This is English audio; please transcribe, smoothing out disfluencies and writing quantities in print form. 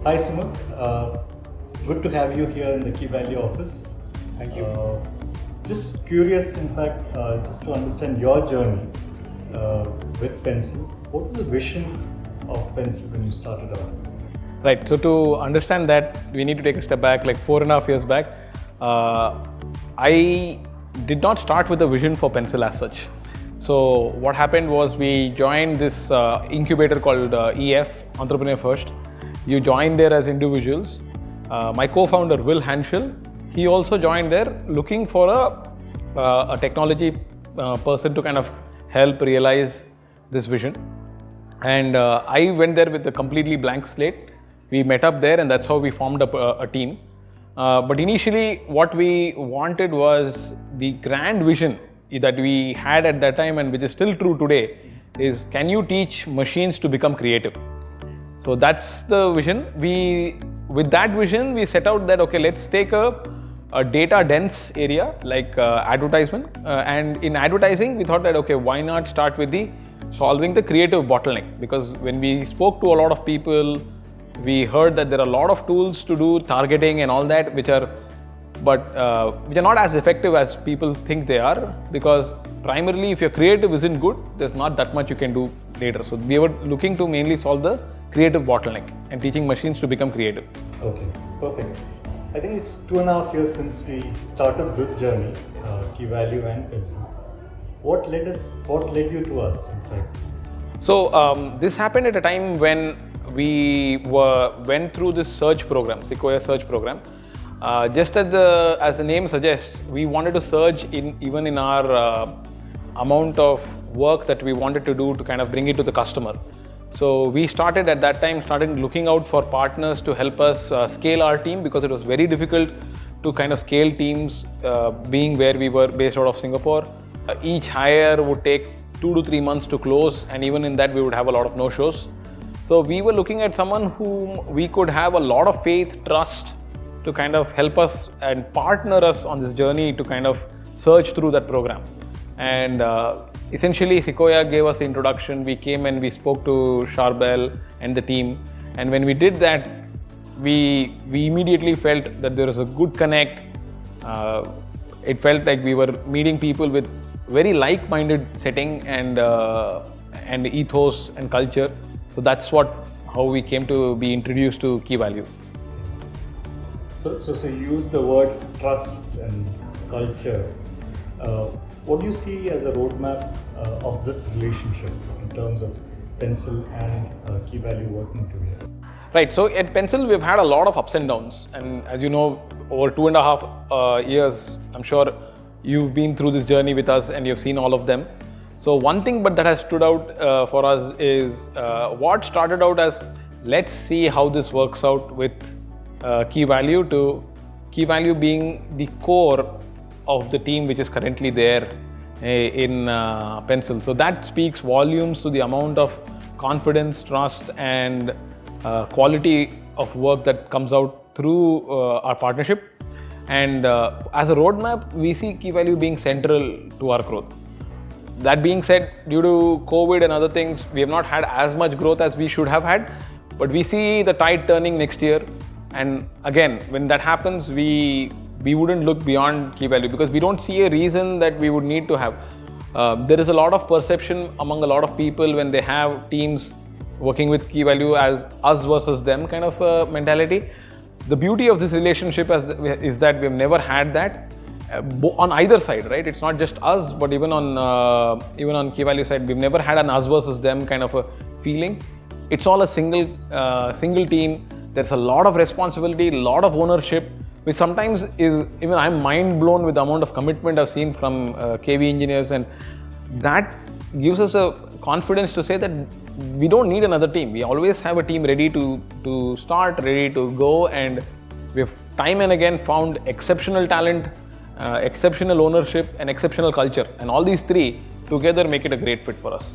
Hi Sumukh, good to have you here in the Key Value office. Thank you. Just curious, in fact, just to understand your journey with Pencil. What was the vision of Pencil when you started out? Right, so to understand that, we need to take a step back, like 4.5 years back. I did not start with a vision for Pencil as such. So what happened was we joined this incubator called EF, Entrepreneur First. You joined there as individuals. My co-founder Will Hanschel, he also joined there looking for a technology person to kind of help realize this vision. And I went there with a completely blank slate. We met up there and that's how we formed up a team. But initially what we wanted was the grand vision that we had at that time, and which is still true today, is can you teach machines to become creative? So that's the vision. With that vision, we set out that, okay, let's take a data dense area like advertisement. And in advertising, we thought that, okay, why not start with solving the creative bottleneck? Because when we spoke to a lot of people, we heard that there are a lot of tools to do targeting and all that, which are not as effective as people think they are, because primarily if your creative isn't good, there's not that much you can do later. So we were looking to mainly solve the creative bottleneck and teaching machines to become creative. Okay, perfect. I think it's 2.5 years since we started this journey, Key Value and Pencil. What led you to us, in fact? So this happened at a time when we went through this search program, Sequoia search program. Just as the name suggests, we wanted to surge even in our amount of work that we wanted to do to kind of bring it to the customer. So we started looking out for partners to help us scale our team, because it was very difficult to kind of scale teams being where we were based out of Singapore. Each hire would take 2 to 3 months to close, and even in that we would have a lot of no-shows. So we were looking at someone whom we could have a lot of faith, trust to kind of help us and partner us on this journey to kind of surge through that program. And essentially Sequoia gave us the introduction. We came and we spoke to Charbel and the team. And when we did that, we immediately felt that there was a good connect. It felt like we were meeting people with very like-minded setting and ethos and culture. So that's how we came to be introduced to Key Value. So you use the words trust and culture. What do you see as a roadmap of this relationship in terms of Pencil and Key Value working together? Right, so at Pencil we've had a lot of ups and downs, and as you know, over 2.5 years, I'm sure you've been through this journey with us and you've seen all of them. So one thing that has stood out for us is what started out as, let's see how this works out with Key Value, to Key Value being the core of the team which is currently there in Pencil. So that speaks volumes to the amount of confidence, trust and quality of work that comes out through our partnership. And as a roadmap, we see Key Value being central to our growth. That being said, due to COVID and other things, we have not had as much growth as we should have had, but we see the tide turning next year. And again, when that happens, we wouldn't look beyond Key Value, because we don't see a reason that we would need to have. There is a lot of perception among a lot of people when they have teams working with Key Value as us versus them kind of mentality. The beauty of this relationship is that we've never had that on either side, right? It's not just us, but even on Key Value side, we've never had an us versus them kind of a feeling. It's all a single team. There's a lot of responsibility, a lot of ownership, which sometimes is, even I'm mind blown with the amount of commitment I've seen from KV engineers, and that gives us a confidence to say that we don't need another team. We always have a team ready to start, ready to go, and we've time and again found exceptional talent, exceptional ownership and exceptional culture, and all these three together make it a great fit for us.